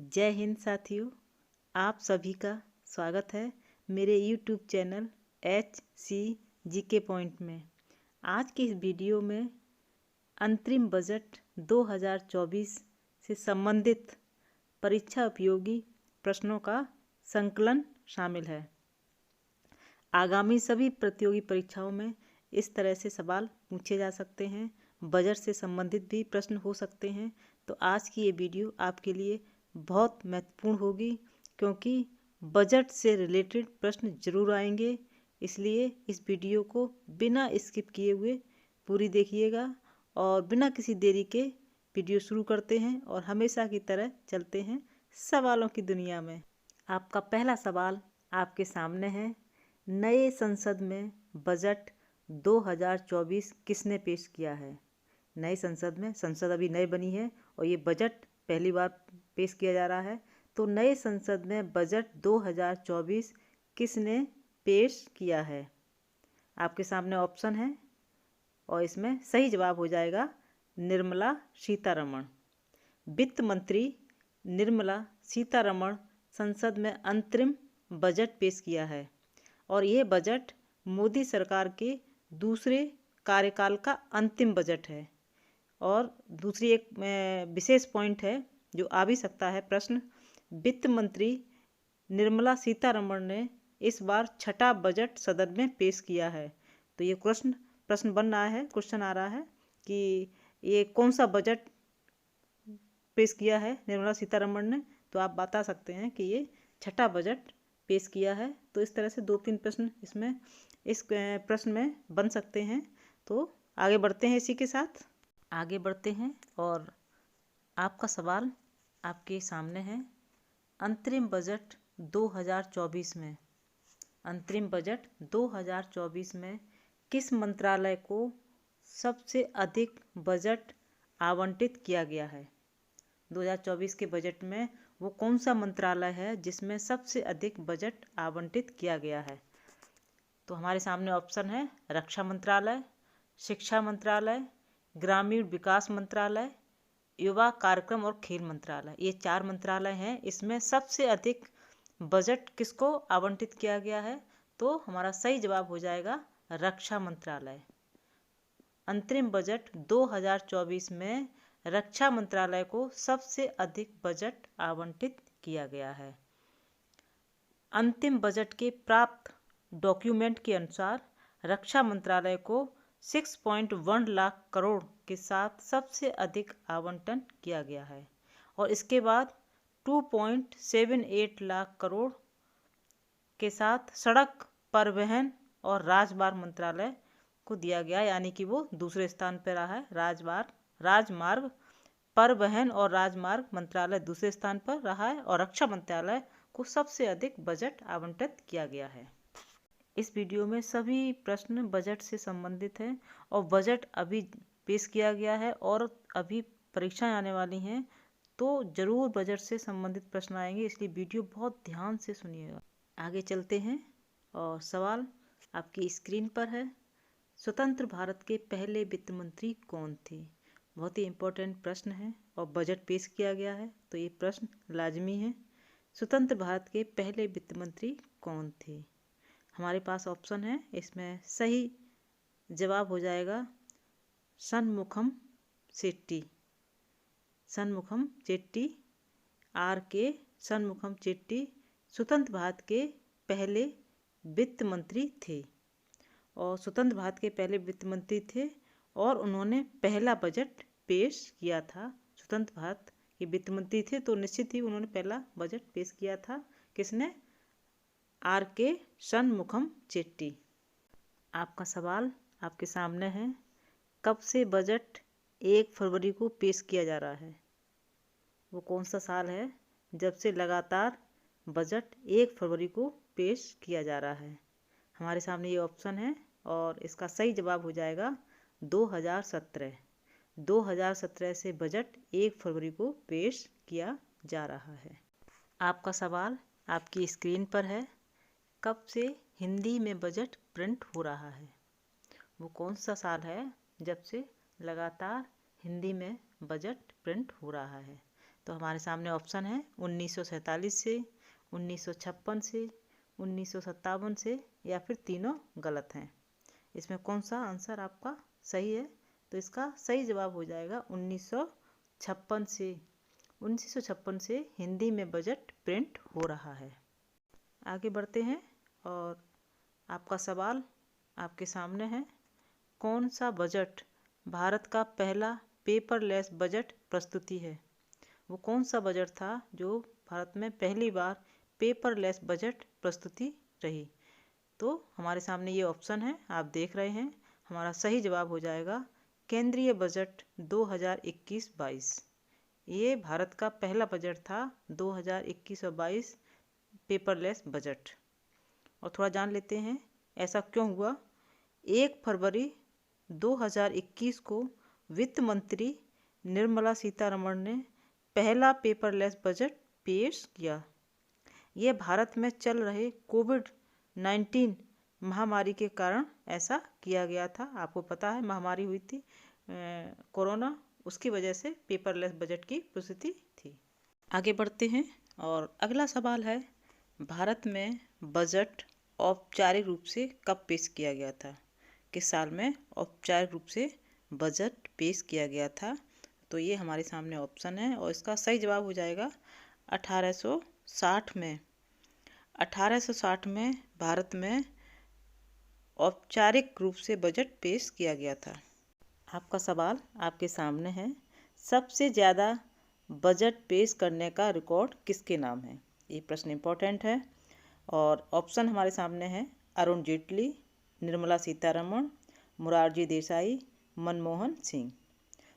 जय हिंद साथियों, आप सभी का स्वागत है मेरे YouTube चैनल HC पॉइंट में। आज के इस वीडियो में अंतरिम बजट 2024 से संबंधित परीक्षा उपयोगी प्रश्नों का संकलन शामिल है। आगामी सभी प्रतियोगी परीक्षाओं में इस तरह से सवाल पूछे जा सकते हैं। बजट से संबंधित भी प्रश्न हो सकते हैं। तो आज की ये वीडियो आपके लिए बहुत महत्वपूर्ण होगी, क्योंकि बजट से रिलेटेड प्रश्न जरूर आएंगे। इसलिए इस वीडियो को बिना स्किप किए हुए पूरी देखिएगा और बिना किसी देरी के वीडियो शुरू करते हैं और हमेशा की तरह चलते हैं सवालों की दुनिया में। आपका पहला सवाल आपके सामने है। नए संसद में बजट 2024 किसने पेश किया है? नए संसद में, संसद अभी नई बनी है और ये बजट पहली बार पेश किया जा रहा है। तो नए संसद में बजट 2024 किसने पेश किया है? आपके सामने ऑप्शन है और इसमें सही जवाब हो जाएगा निर्मला सीतारमण। वित्त मंत्री निर्मला सीतारमण संसद में अंतरिम बजट पेश किया है और ये बजट मोदी सरकार के दूसरे कार्यकाल का अंतिम बजट है। और दूसरी एक विशेष पॉइंट है जो आ भी सकता है प्रश्न, वित्त मंत्री निर्मला सीतारमण ने इस बार छठा बजट सदन में पेश किया है। तो ये प्रश्न बन रहा है, क्वेश्चन आ रहा है कि ये कौन सा बजट पेश किया है निर्मला सीतारमण ने। तो आप बता सकते हैं कि ये छठा बजट पेश किया है। तो इस तरह से 2-3 प्रश्न इस प्रश्न में बन सकते हैं। तो आगे बढ़ते हैं, इसी के साथ आगे बढ़ते हैं और आपका सवाल आपके सामने है। अंतरिम बजट 2024 में, अंतरिम बजट 2024 में किस मंत्रालय को सबसे अधिक बजट आवंटित किया गया है? 2024 के बजट में वो कौन सा मंत्रालय है जिसमें सबसे अधिक बजट आवंटित किया गया है? तो हमारे सामने ऑप्शन है रक्षा मंत्रालय, शिक्षा मंत्रालय, ग्रामीण विकास मंत्रालय, युवा कार्यक्रम और खेल मंत्रालय। ये 4 मंत्रालय हैं। इसमें सबसे अधिक बजट किसको आवंटित किया गया है? तो हमारा सही जवाब हो जाएगा रक्षा मंत्रालय। अंतरिम बजट 2024 में रक्षा मंत्रालय को सबसे अधिक बजट आवंटित किया गया है। अंतिम बजट के प्राप्त डॉक्यूमेंट के अनुसार रक्षा मंत्रालय को 6.1 लाख करोड़ के साथ सबसे अधिक आवंटन किया गया है और इसके बाद 2.78 लाख करोड़ के साथ सड़क परिवहन और राजमार्ग मंत्रालय को दिया गया, यानी कि वो दूसरे स्थान पर रहा है। राजमार्ग परिवहन और राजमार्ग मंत्रालय दूसरे स्थान पर रहा है और रक्षा मंत्रालय को सबसे अधिक बजट आवंटित किया गया है। इस वीडियो में सभी प्रश्न बजट से संबंधित हैं और बजट अभी पेश किया गया है और अभी परीक्षाएं आने वाली हैं, तो ज़रूर बजट से संबंधित प्रश्न आएंगे, इसलिए वीडियो बहुत ध्यान से सुनिएगा। आगे चलते हैं और सवाल आपकी स्क्रीन पर है। स्वतंत्र भारत के पहले वित्त मंत्री कौन थे? बहुत ही इम्पोर्टेंट प्रश्न है और बजट पेश किया गया है, तो ये प्रश्न लाजमी है। स्वतंत्र भारत के पहले वित्त मंत्री कौन थे? हमारे पास ऑप्शन है, इसमें सही जवाब हो जाएगा षणमुखम चेट्टी। षणमुखम चेट्टी, RK षणमुखम चेट्टी स्वतंत्र भारत के पहले वित्त मंत्री थे और स्वतंत्र भारत के पहले वित्त मंत्री थे और उन्होंने पहला बजट पेश किया था। स्वतंत्र भारत के वित्त मंत्री थे तो निश्चित ही उन्होंने पहला बजट पेश किया था। किसने? RK षणमुखम चेट्टी। आपका सवाल आपके सामने है। कब से बजट 1 फरवरी को पेश किया जा रहा है? वो कौन सा साल है जब से लगातार बजट 1 फरवरी को पेश किया जा रहा है? हमारे सामने ये ऑप्शन है और इसका सही जवाब हो जाएगा 2017। 2017 से बजट 1 फरवरी को पेश किया जा रहा है। आपका सवाल आपकी स्क्रीन पर है। कब से हिंदी में बजट प्रिंट हो रहा है? वो कौन सा साल है जब से लगातार हिंदी में बजट प्रिंट हो रहा है? तो हमारे सामने ऑप्शन है 1947 से, 1956 से, 1957 से, या फिर तीनों गलत हैं। इसमें कौन सा आंसर आपका सही है? तो इसका सही जवाब हो जाएगा 1956 से। 1956 से हिंदी में बजट प्रिंट हो रहा है। आगे बढ़ते हैं और आपका सवाल आपके सामने है। कौन सा बजट भारत का पहला पेपरलेस बजट प्रस्तुति है? वो कौन सा बजट था जो भारत में पहली बार पेपरलेस बजट प्रस्तुति रही? तो हमारे सामने ये ऑप्शन है, आप देख रहे हैं। हमारा सही जवाब हो जाएगा केंद्रीय बजट 2021-22। ये भारत का पहला बजट था 2021 और 22 पेपरलेस बजट। और थोड़ा जान लेते हैं ऐसा क्यों हुआ। 1 फरवरी 2021 को वित्त मंत्री निर्मला सीतारमण ने पहला पेपरलेस बजट पेश किया। यह भारत में चल रहे कोविड-19 महामारी के कारण ऐसा किया गया था। आपको पता है महामारी हुई थी कोरोना, उसकी वजह से पेपरलेस बजट की प्रस्तुति थी। आगे बढ़ते हैं और अगला सवाल है, भारत में बजट औपचारिक रूप से कब पेश किया गया था? किस साल में औपचारिक रूप से बजट पेश किया गया था? तो ये हमारे सामने ऑप्शन है और इसका सही जवाब हो जाएगा 1860 में। 1860 में भारत में औपचारिक रूप से बजट पेश किया गया था। आपका सवाल आपके सामने है, सबसे ज़्यादा बजट पेश करने का रिकॉर्ड किसके नाम है? ये प्रश्न इम्पोर्टेंट है और ऑप्शन हमारे सामने है अरुण जेटली, निर्मला सीतारमण, मोरारजी देसाई, मनमोहन सिंह।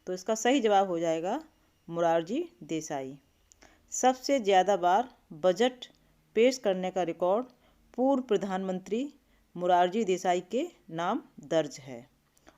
तो इसका सही जवाब हो जाएगा मोरारजी देसाई। सबसे ज़्यादा बार बजट पेश करने का रिकॉर्ड पूर्व प्रधानमंत्री मोरारजी देसाई के नाम दर्ज है।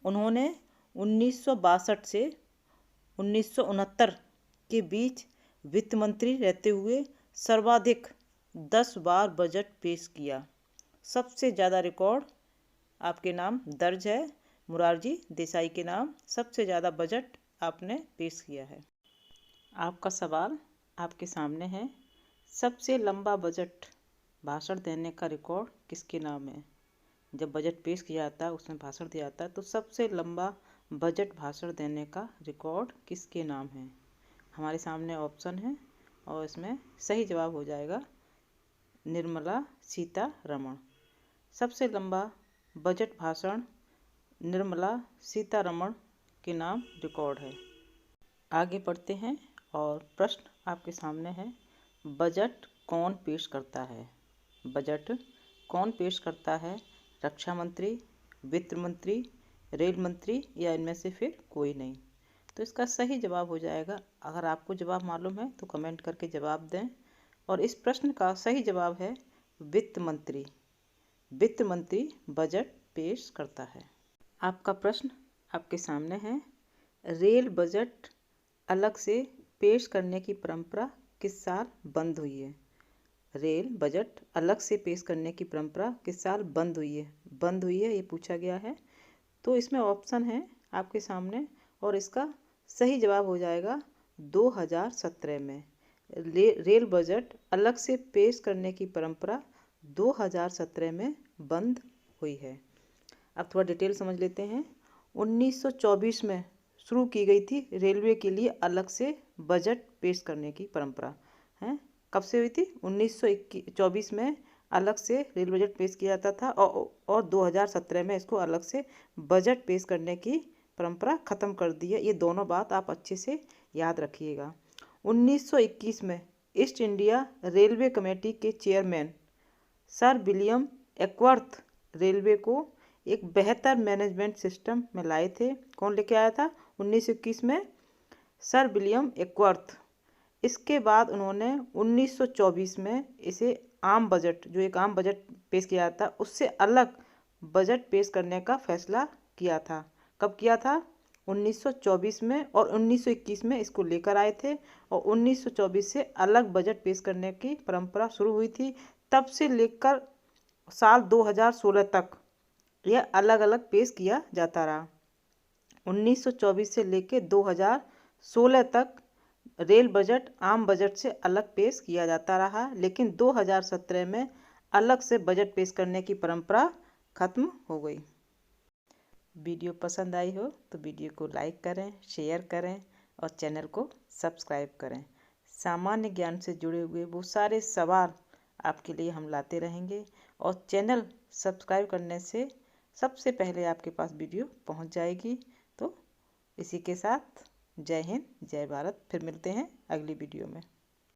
उन्होंने 1962 से 1969 के बीच वित्त मंत्री रहते हुए सर्वाधिक 10 बार बजट पेश किया। सबसे ज़्यादा रिकॉर्ड आपके नाम दर्ज है, मोरारजी देसाई के नाम सबसे ज़्यादा बजट आपने पेश किया है। आपका सवाल आपके सामने है, सबसे लंबा बजट भाषण देने का रिकॉर्ड किसके नाम है? जब बजट पेश किया जाता है, उसमें भाषण दिया जाता है, तो सबसे लंबा बजट भाषण देने का रिकॉर्ड किसके नाम है? हमारे सामने ऑप्शन है और इसमें सही जवाब हो जाएगा निर्मला सीतारमण। सबसे लंबा बजट भाषण निर्मला सीतारमण के नाम रिकॉर्ड है। आगे बढ़ते हैं और प्रश्न आपके सामने है, बजट कौन पेश करता है? बजट कौन पेश करता है? रक्षा मंत्री, वित्त मंत्री, रेल मंत्री, या इनमें से फिर कोई नहीं? तो इसका सही जवाब हो जाएगा, अगर आपको जवाब मालूम है तो कमेंट करके जवाब दें। और इस प्रश्न का सही जवाब है वित्त मंत्री। वित्त मंत्री बजट पेश करता है। आपका प्रश्न आपके सामने है, रेल बजट अलग से पेश करने की परंपरा किस साल बंद हुई है? रेल बजट अलग से पेश करने की परंपरा किस साल बंद हुई है? बंद हुई है ये पूछा गया है। तो इसमें ऑप्शन है आपके सामने और इसका सही जवाब हो जाएगा 2017 में। रेल बजट अलग से पेश करने की परंपरा 2017 में बंद हुई है। अब थोड़ा डिटेल समझ लेते हैं। 1924 में शुरू की गई थी रेलवे के लिए अलग से बजट पेश करने की परंपरा है। कब से हुई थी? 1924 में अलग से रेल बजट पेश किया जाता था और 2017 में इसको अलग से बजट पेश करने की परंपरा ख़त्म कर दी है। ये दोनों बात आप अच्छे से याद रखिएगा। 1921 में ईस्ट इंडिया रेलवे कमेटी के चेयरमैन सर विलियम एकवर्थ रेलवे को एक बेहतर मैनेजमेंट सिस्टम में लाए थे। कौन लेके आया था? 1921 में सर विलियम एकवर्थ। इसके बाद उन्होंने 1924 में इसे आम बजट, जो एक आम बजट पेश किया था, उससे अलग बजट पेश करने का फैसला किया था। कब किया था? 1924 में, और 1921 में इसको लेकर आए थे और 1924 से अलग बजट पेश करने की परंपरा शुरू हुई थी। तब से लेकर साल 2016 तक यह अलग अलग पेश किया जाता रहा। 1924 से लेकर 2016 तक रेल बजट आम बजट से अलग पेश किया जाता रहा, लेकिन 2017 में अलग से बजट पेश करने की परंपरा खत्म हो गई। वीडियो पसंद आई हो तो वीडियो को लाइक करें, शेयर करें और चैनल को सब्सक्राइब करें। सामान्य ज्ञान से जुड़े हुए वो सारे सवाल आपके लिए हम लाते रहेंगे और चैनल सब्सक्राइब करने से सबसे पहले आपके पास वीडियो पहुंच जाएगी। तो इसी के साथ जय हिंद, जय भारत। फिर मिलते हैं अगली वीडियो में।